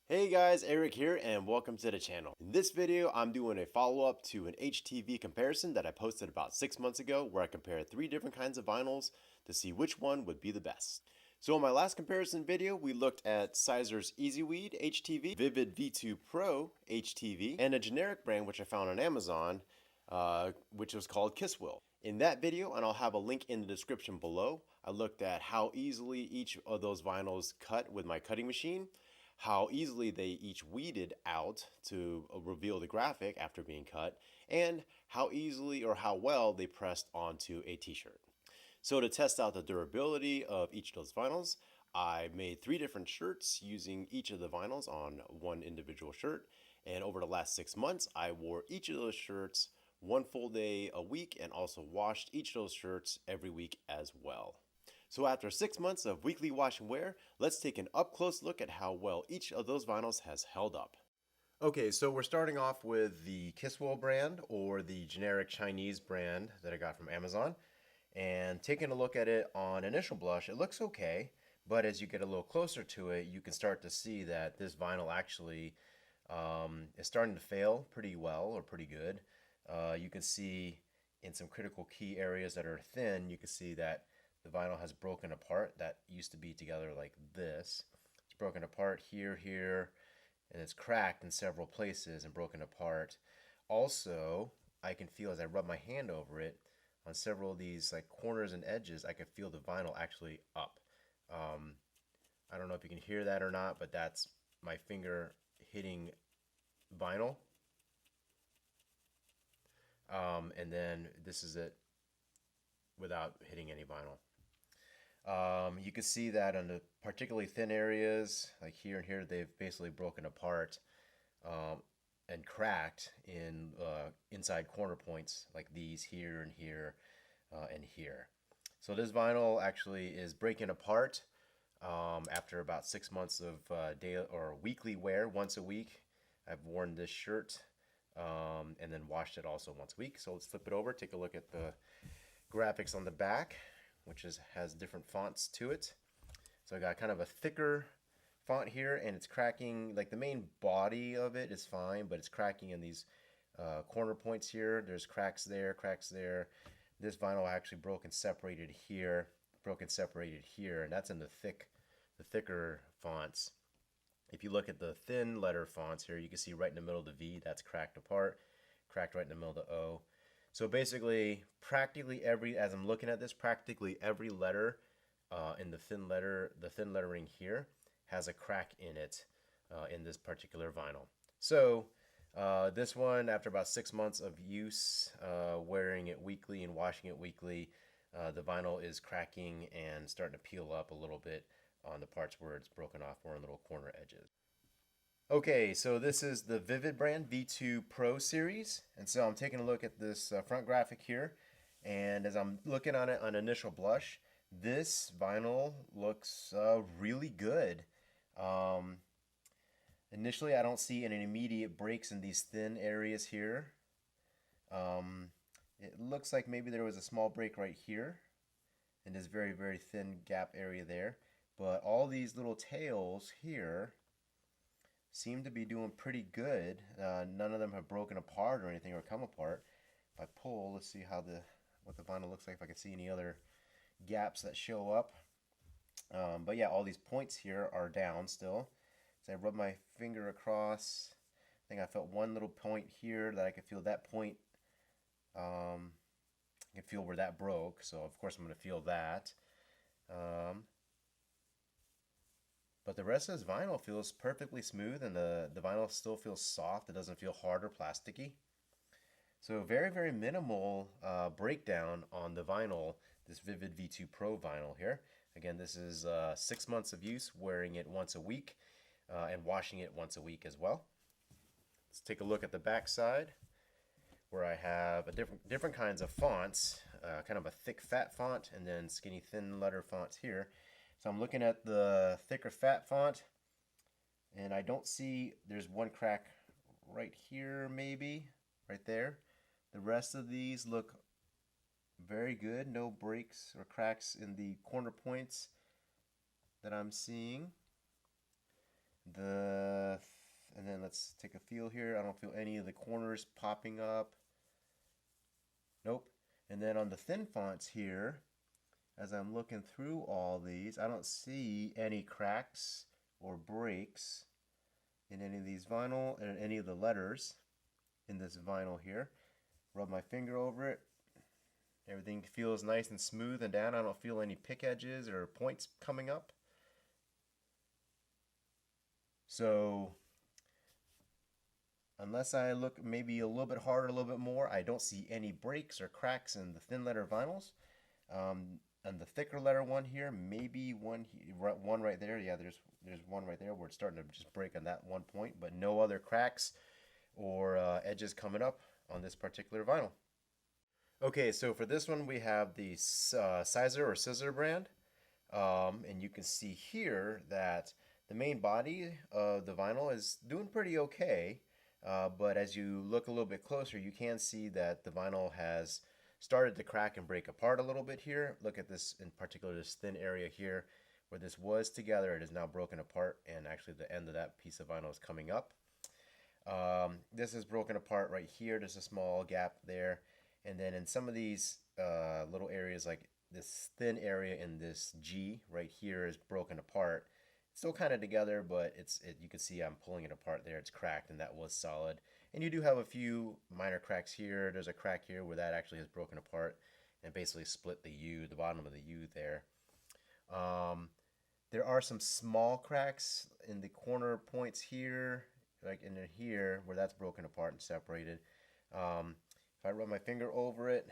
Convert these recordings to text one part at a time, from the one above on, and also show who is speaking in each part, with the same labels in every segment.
Speaker 1: Hey guys, Eric here and welcome to the channel. In this video, I'm doing a follow-up to an HTV comparison that I posted about 6 months ago where I compared 3 different kinds of vinyls to see which one would be the best. So in my last comparison video, we looked at Siser's Easyweed HTV, Vvivid V2 Pro HTV, and a generic brand which I found on Amazon, which was called Kisswill. In that video, and I'll have a link in the description below, I looked at how easily each of those vinyls cut with my cutting machine, how easily they each weeded out to reveal the graphic after being cut, and how easily or how well they pressed onto a t-shirt. So to test out the durability of each of those vinyls, I made 3 different shirts using each of the vinyls on one individual shirt. And over the last 6 months, I wore each of those shirts one full day a week and also washed each of those shirts every week as well. So after 6 months of weekly wash and wear, let's take an up close look at how well each of those vinyls has held up. Okay, so we're starting off with the Kisswill brand, or the generic Chinese brand that I got from Amazon. And taking a look at it on initial blush, it looks okay, but as you get a little closer to it, you can start to see that this vinyl actually is starting to fail pretty well, or pretty good. You can see in some critical key areas that are thin, you can see that the vinyl has broken apart. That used to be together like this. It's broken apart here, and it's cracked in several places and broken apart. Also, I can feel as I rub my hand over it, on several of these like corners and edges, I can feel the vinyl actually up. I don't know if you can hear that or not, but that's my finger hitting vinyl. And then this is it without hitting any vinyl. You can see that on the particularly thin areas, like here and here, they've basically broken apart and cracked in inside corner points, like these here and here and here. So this vinyl actually is breaking apart after about 6 months of daily or weekly wear, once a week. I've worn this shirt and then washed it also once a week. So let's flip it over, take a look at the graphics on the back, which has different fonts to it. So I got kind of a thicker font here, and it's cracking. Like the main body of it is fine, but it's cracking in these corner points here. There's cracks there, cracks there. This vinyl actually broke and separated here, and that's in the thicker fonts. If you look at the thin letter fonts here, you can see right in the middle of the V, that's cracked apart, cracked right in the middle of the O. So basically, as I'm looking at this, practically every letter in the thin lettering here has a crack in it in this particular vinyl. So this one, after about 6 months of use, wearing it weekly and washing it weekly, the vinyl is cracking and starting to peel up a little bit on the parts where it's broken off or on little corner edges. Okay, so this is the Vvivid brand V2 Pro Series, and so I'm taking a look at this front graphic here, and as I'm looking on it on initial blush, this vinyl looks really good. Initially, I don't see any immediate breaks in these thin areas here. It looks like maybe there was a small break right here in this very, very thin gap area there, but all these little tails here seem to be doing pretty good. None of them have broken apart or anything or come apart. If I pull, let's see what the vinyl looks like, if I can see any other gaps that show up. But yeah, all these points here are down still. So I rub my finger across. I think I felt one little point here that I could feel that point. I can feel where that broke, so of course I'm going to feel that. But the rest of this vinyl feels perfectly smooth, and the vinyl still feels soft. It doesn't feel hard or plasticky. So very, very minimal breakdown on the vinyl, this Vvivid V2 Pro vinyl here. Again, this is 6 months of use, wearing it once a week and washing it once a week as well. Let's take a look at the back side, where I have different kinds of fonts, kind of a thick fat font and then skinny thin letter fonts here. So I'm looking at the thicker fat font, and I don't see, there's one crack right here maybe, right there. The rest of these look very good, no breaks or cracks in the corner points that I'm seeing. And then let's take a feel here. I don't feel any of the corners popping up. Nope. And then on the thin fonts here, as I'm looking through all these, I don't see any cracks or breaks in any of these vinyl and any of the letters in this vinyl here. Rub my finger over it. Everything feels nice and smooth and down. I don't feel any pick edges or points coming up. So unless I look maybe a little bit harder, a little bit more, I don't see any breaks or cracks in the thin letter vinyls. And the thicker letter one here, maybe one right there. Yeah, there's one right there where it's starting to just break on that one point, but no other cracks or edges coming up on this particular vinyl. Okay, so for this one we have the Siser or Scissor brand, and you can see here that the main body of the vinyl is doing pretty okay, but as you look a little bit closer, you can see that the vinyl has started to crack and break apart a little bit here. Look at this, in particular, this thin area here where this was together. It is now broken apart, and actually the end of that piece of vinyl is coming up. This is broken apart right here. There's a small gap there. And then in some of these little areas, like this thin area in this G right here is broken apart. It's still kind of together, but you can see I'm pulling it apart there. It's cracked, and that was solid. And you do have a few minor cracks here. There's a crack here where that actually has broken apart and basically split the U, the bottom of the U there. There are some small cracks in the corner points here, like in here where that's broken apart and separated. If I rub my finger over it,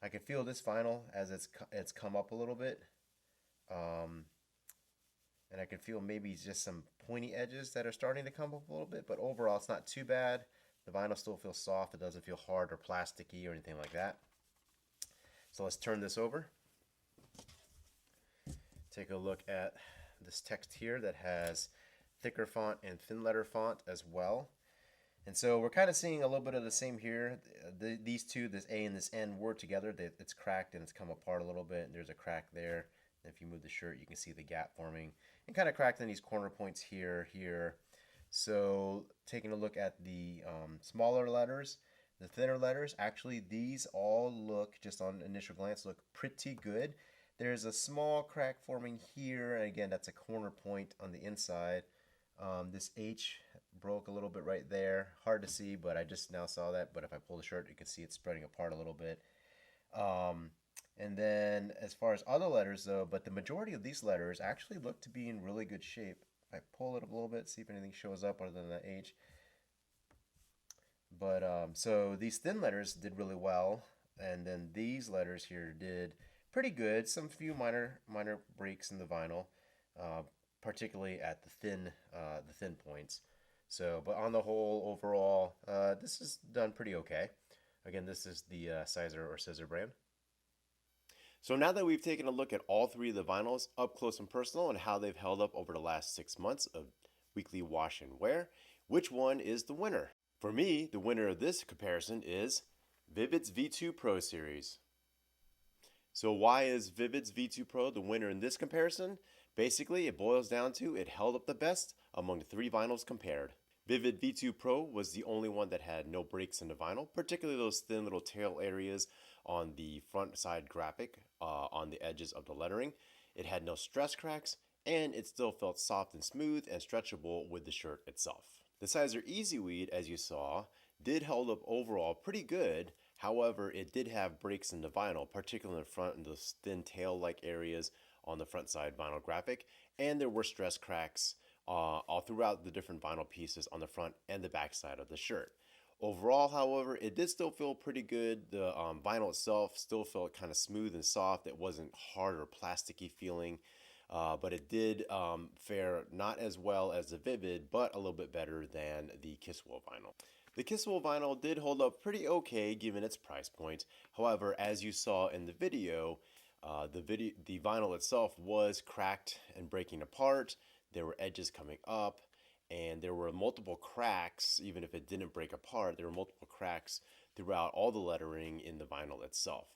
Speaker 1: I can feel this vinyl as it's come up a little bit. And I can feel maybe just some pointy edges that are starting to come up a little bit, but overall it's not too bad. The vinyl still feels soft. It doesn't feel hard or plasticky or anything like that. So let's turn this over. Take a look at this text here that has thicker font and thin letter font as well. And so we're kind of seeing a little bit of the same here. These two, this A and this N, were together. It's cracked and it's come apart a little bit. There's a crack there. And if you move the shirt, you can see the gap forming and kind of cracked in these corner points here. So taking a look at the smaller letters, the thinner letters, actually these all look, just on initial glance, look pretty good. There's a small crack forming here, and again, that's a corner point on the inside. This H broke a little bit right there. Hard to see, but I just now saw that. But if I pull the shirt, you can see it's spreading apart a little bit. And then as far as other letters though, but the majority of these letters actually look to be in really good shape. If I pull it a little bit, see if anything shows up other than the H. But so these thin letters did really well, and then these letters here did pretty good. Some few minor breaks in the vinyl, particularly at the thin points. So, but on the whole, overall, this is done pretty okay. Again, this is the Siser or Scissor brand. So now that we've taken a look at all three of the vinyls up close and personal and how they've held up over the last 6 months of weekly wash and wear, which one is the winner? For me, the winner of this comparison is Vvivid's V2 Pro Series. So why is Vvivid's V2 Pro the winner in this comparison? Basically, it boils down to it held up the best among the three vinyls compared. Vvivid V2 Pro was the only one that had no breaks in the vinyl, particularly those thin little tail areas on the front side graphic on the edges of the lettering. It had no stress cracks, and it still felt soft and smooth and stretchable with the shirt itself. The Siser Easyweed, as you saw, did hold up overall pretty good. However, it did have breaks in the vinyl, particularly in the front and those thin tail-like areas on the front side vinyl graphic, and there were stress cracks all throughout the different vinyl pieces on the front and the back side of the shirt. Overall, however, it did still feel pretty good. The vinyl itself still felt kind of smooth and soft. It wasn't hard or plasticky feeling, but it did fare not as well as the Vvivid, but a little bit better than the Kisswill vinyl. The Kisswill vinyl did hold up pretty okay given its price point. However, as you saw in the video, the vinyl itself was cracked and breaking apart. There were edges coming up, and there were multiple cracks. Even if it didn't break apart, there were multiple cracks throughout all the lettering in the vinyl itself.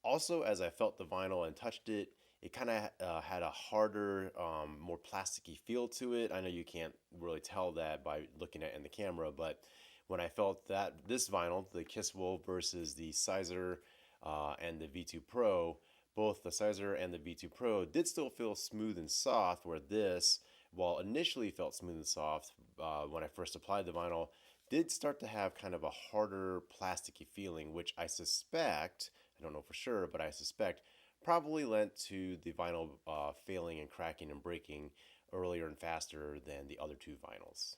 Speaker 1: Also, as I felt the vinyl and touched it, it kind of had a harder, more plasticky feel to it. I know you can't really tell that by looking at it in the camera, but when I felt that this vinyl, the Kisswill versus the Siser and the V2 Pro, both the Siser and the V2 Pro did still feel smooth and soft, where this, while initially felt smooth and soft when I first applied the vinyl, did start to have kind of a harder plasticky feeling, which I suspect, I don't know for sure, but I suspect probably lent to the vinyl failing and cracking and breaking earlier and faster than the other two vinyls.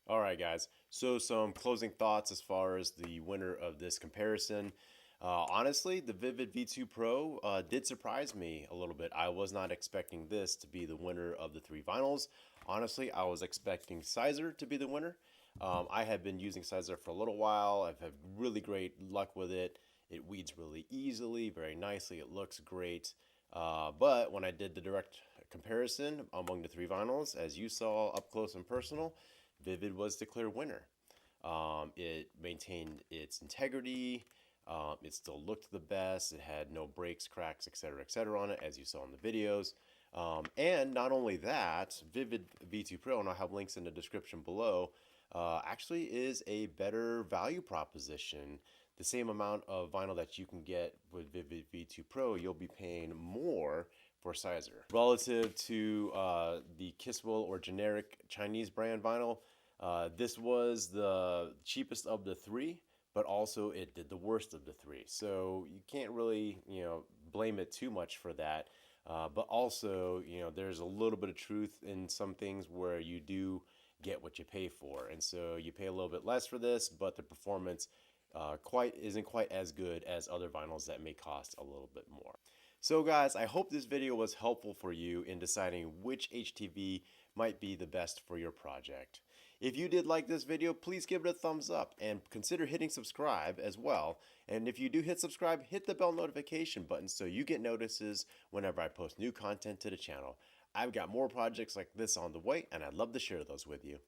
Speaker 1: All right, guys, so some closing thoughts as far as the winner of this comparison. Honestly, the Vvivid V2 Pro did surprise me a little bit. I was not expecting this to be the winner of the three vinyls. Honestly, I was expecting Siser to be the winner. I have been using Siser for a little while. I've had really great luck with it. It weeds really easily, very nicely. It looks great. But when I did the direct comparison among the three vinyls, as you saw up close and personal, Vvivid was the clear winner. It maintained its integrity. It still looked the best. It had no breaks, cracks, etc. on it, as you saw in the videos. And not only that, Vvivid V2 Pro, and I'll have links in the description below, actually is a better value proposition. The same amount of vinyl that you can get with Vvivid V2 Pro, you'll be paying more for Siser. Relative to the Kisswill or generic Chinese brand vinyl, this was the cheapest of the three, but also it did the worst of the three. So you can't really, blame it too much for that. But also, there's a little bit of truth in some things where you do get what you pay for. And so you pay a little bit less for this, but the performance isn't quite as good as other vinyls that may cost a little bit more. So guys, I hope this video was helpful for you in deciding which HTV might be the best for your project. If you did like this video, please give it a thumbs up and consider hitting subscribe as well. And if you do hit subscribe, hit the bell notification button so you get notices whenever I post new content to the channel. I've got more projects like this on the way, and I'd love to share those with you.